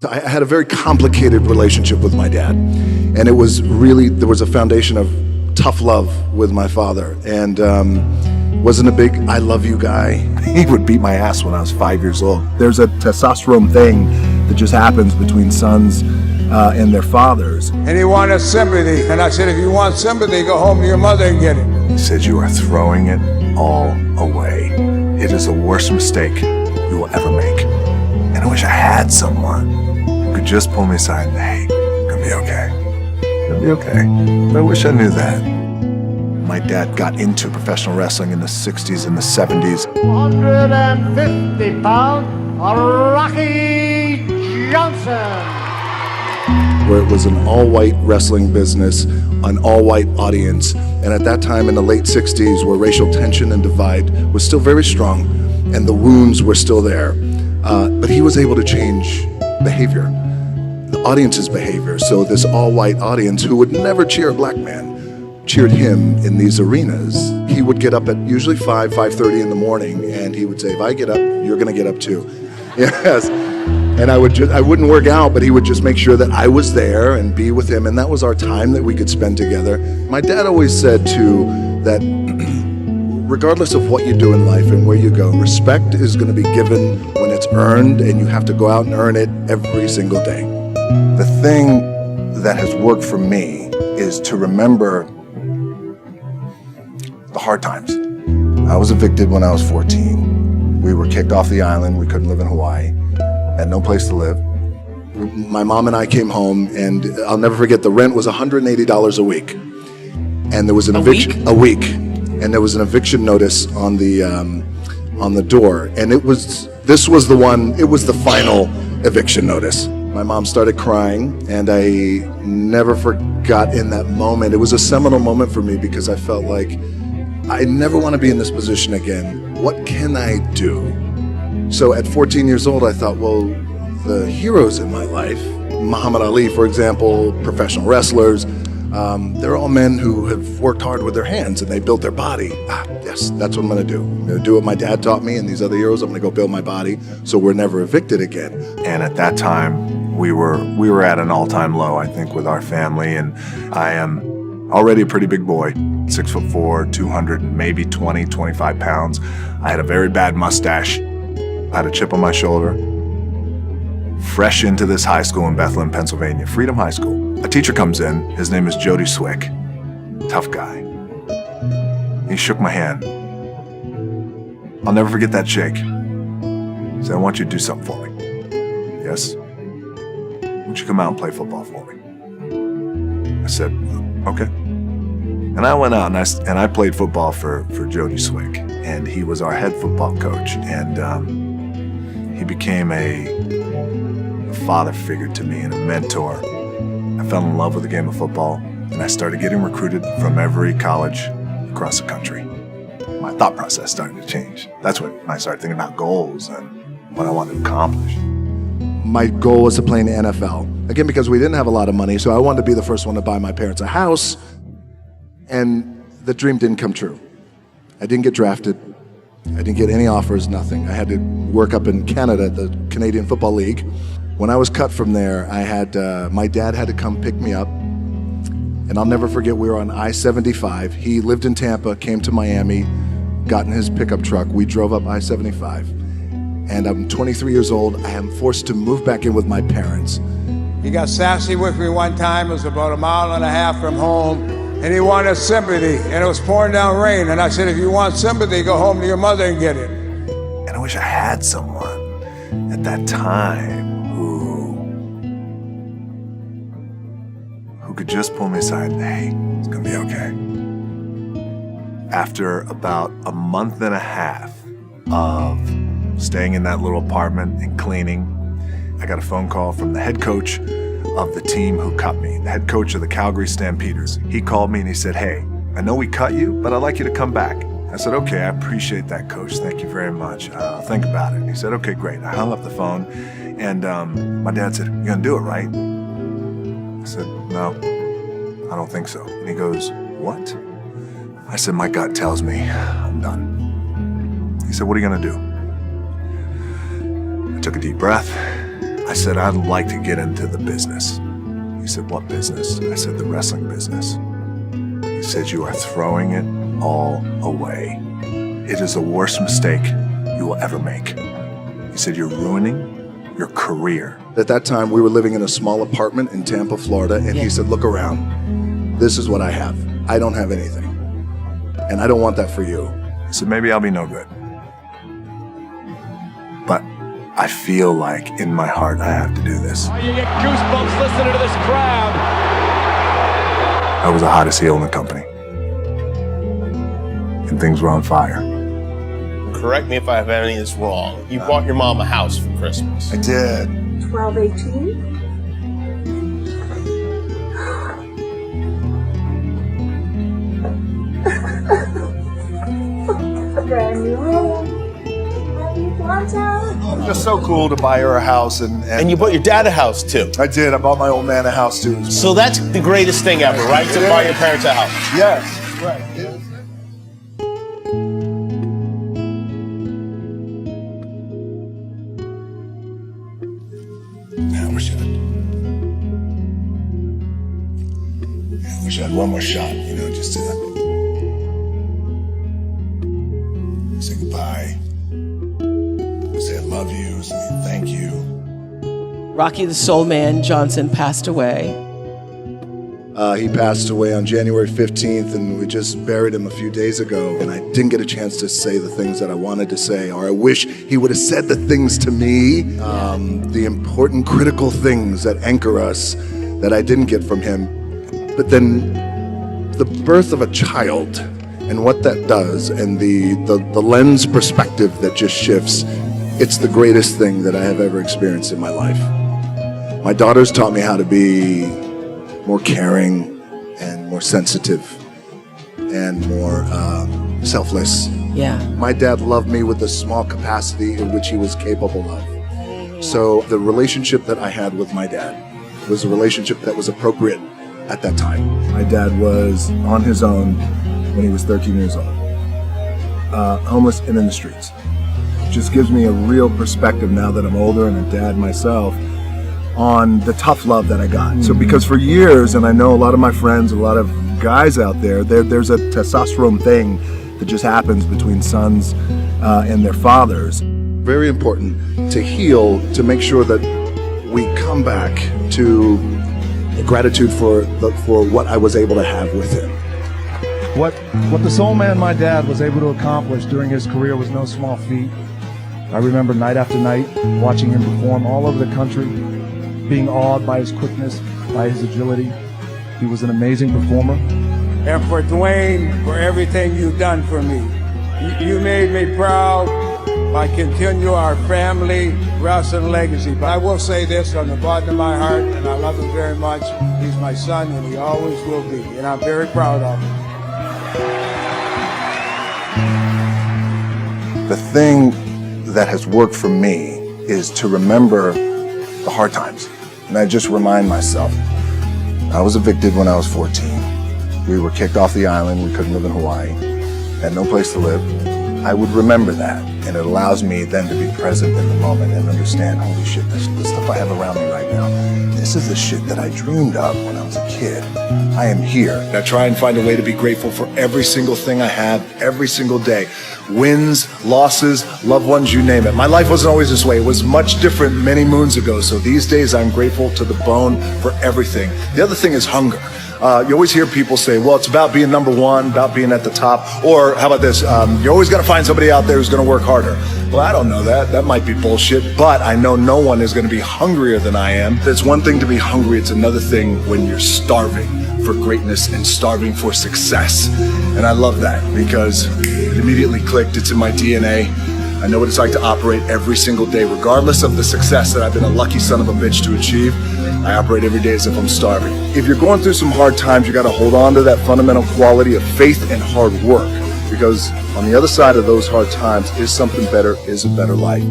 I had a very complicated relationship with my dad, and it was really, there was a foundation of tough love with my father, and wasn't a big I love you guy. He would beat my ass when I was 5 years old. There's a testosterone thing that just happens between sons and their fathers. And he wanted sympathy, and I said, if you want sympathy, go home to your mother and get it. He said, you are throwing it all away. It is the worst mistake you will ever make. And I wish I had someone who could just pull me aside and, hey, it's gonna be okay. It's gonna be okay. But I wish I knew that. My dad got into professional wrestling in the 60s and the 70s. 150 pound Rocky Johnson. Where it was an all-white wrestling business, an all-white audience. And at that time in the late 60s, where racial tension and divide was still very strong and the wounds were still there. But he was able to change behavior, the audience's behavior. So this all-white audience who would never cheer a black man cheered him in these arenas. He would get up at usually 5:30 in the morning, and he would say, if I get up, you're gonna get up too. Yes. And I wouldn't work out, but he would just make sure that I was there and be with him, and that was our time that we could spend together. My dad always said too that regardless of what you do in life and where you go, respect is gonna be given when it's earned, and you have to go out and earn it every single day. The thing that has worked for me is to remember the hard times. I was evicted when I was 14. We were kicked off the island. We couldn't live in Hawaii. Had no place to live. My mom and I came home, and I'll never forget, the rent was $180 a week. And there was an eviction. A week. And there was an eviction notice on the door. And this was the final eviction notice. My mom started crying, and I never forgot in that moment. It was a seminal moment for me because I felt like I never want to be in this position again. What can I do? So at 14 years old, I thought, well, the heroes in my life, Muhammad Ali, for example, professional wrestlers, they're all men who have worked hard with their hands and they built their body. Yes, that's what I'm going to do. I'm going to do what my dad taught me and these other heroes. I'm going to go build my body so we're never evicted again. And at that time, we were at an all-time low, I think, with our family. And I am already a pretty big boy, 6'4", 200, maybe 20, 25 pounds. I had a very bad mustache. I had a chip on my shoulder. Fresh into this high school in Bethlehem, Pennsylvania, Freedom High School. A teacher comes in, his name is Jody Swick, tough guy. He shook my hand. I'll never forget that shake. He said, I want you to do something for me. Yes? Why don't you come out and play football for me? I said, okay. And I went out and I played football for Jody Swick, and he was our head football coach, and he became a father figure to me and a mentor. I fell in love with the game of football, and I started getting recruited from every college across the country. My thought process started to change. That's when I started thinking about goals and what I wanted to accomplish. My goal was to play in the NFL. Again, because we didn't have a lot of money, so I wanted to be the first one to buy my parents a house, and the dream didn't come true. I didn't get drafted. I didn't get any offers, nothing. I had to work up in Canada at the Canadian Football League. When I was cut from there, my dad had to come pick me up. And I'll never forget, we were on I-75. He lived in Tampa, came to Miami, got in his pickup truck. We drove up I-75. And I'm 23 years old. I am forced to move back in with my parents. He got sassy with me one time. It was about a mile and a half from home. And he wanted sympathy, and it was pouring down rain. And I said, if you want sympathy, go home to your mother and get it. And I wish I had someone at that time who could just pull me aside and, hey, it's gonna be okay. After about a month and a half of staying in that little apartment and cleaning, I got a phone call from the head coach of the team who cut me, the head coach of the Calgary Stampeders. He called me and he said, hey, I know we cut you, but I'd like you to come back. I said, okay, I appreciate that, coach. Thank you very much. I'll think about it. He said, okay, great. I hung up the phone, and my dad said, you're gonna do it, right? I said, no, I don't think so. And he goes, what? I said, my gut tells me I'm done. He said, what are you gonna do? I took a deep breath. I said, "I'd like to get into the business." He said, "What business?" I said, "The wrestling business." He said, "You are throwing it all away. It is the worst mistake you will ever make." He said, "You're ruining your career." At that time, we were living in a small apartment in Tampa, Florida, and he said, "Look around. This is what I have. I don't have anything. And I don't want that for you." I said, "Maybe I'll be no good. But I feel like in my heart I have to do this." Oh, you get goosebumps listening to this crowd. I was the hottest heel in the company. And things were on fire. Correct me if I have any of this wrong. You bought your mom a house for Christmas. I did. 12/18. A brand new home. Happy Quantum. Just so cool to buy her a house, And you bought your dad a house too. I did. I bought my old man a house too. So that's the greatest thing ever, right? To buy your parents a house. Yes, right. Yes. Now we're shot. I wish I had one more shot, just to say goodbye, say I love you, say thank you. Rocky the Soul Man Johnson passed away. He passed away on January 15th, and we just buried him a few days ago. And I didn't get a chance to say the things that I wanted to say, or I wish he would have said the things to me, the important, critical things that anchor us that I didn't get from him. But then the birth of a child and what that does, and the lens perspective that just shifts, it's the greatest thing that I have ever experienced in my life. My daughters taught me how to be more caring and more sensitive and more selfless. Yeah. My dad loved me with the small capacity in which he was capable of. So the relationship that I had with my dad was a relationship that was appropriate at that time. My dad was on his own when he was 13 years old, homeless and in the streets. It just gives me a real perspective now that I'm older and a dad myself, on the tough love that I got. So because for years, and I know a lot of my friends, a lot of guys out there's a testosterone thing that just happens between sons and their fathers. Very important to heal, to make sure that we come back to gratitude for what I was able to have with him. What the soul man, my dad, was able to accomplish during his career was no small feat. I remember night after night watching him perform all over the country, being awed by his quickness, by his agility. He was an amazing performer. And for Dwayne, for everything you've done for me. You made me proud by continue our family wrestling legacy. But I will say this from the bottom of my heart, and I love him very much. He's my son, and he always will be. And I'm very proud of him. The thing that has worked for me is to remember the hard times. And I just remind myself, I was evicted when I was 14. We were kicked off the island. We couldn't live in Hawaii. Had no place to live. I would remember that, and it allows me then to be present in the moment and understand, holy shit, this stuff I have around me right now, this is the shit that I dreamed of when I was a kid. I am here. I try and find a way to be grateful for every single thing I have, every single day. Wins, losses, loved ones, you name it. My life wasn't always this way. It was much different many moons ago. So these days I'm grateful to the bone for everything. The other thing is hunger. You always hear people say, well, it's about being number one, about being at the top. Or how about this? You're always going to find somebody out there who's going to work harder. Well, I don't know that. That might be bullshit. But I know no one is going to be hungrier than I am. It's one thing to be hungry. It's another thing when you're starving for greatness and starving for success. And I love that because it immediately clicked. It's in my DNA. I know what it's like to operate every single day, regardless of the success that I've been a lucky son of a bitch to achieve. I operate every day as if I'm starving. If you're going through some hard times, you got to hold on to that fundamental quality of faith and hard work, because on the other side of those hard times is something better, is a better life.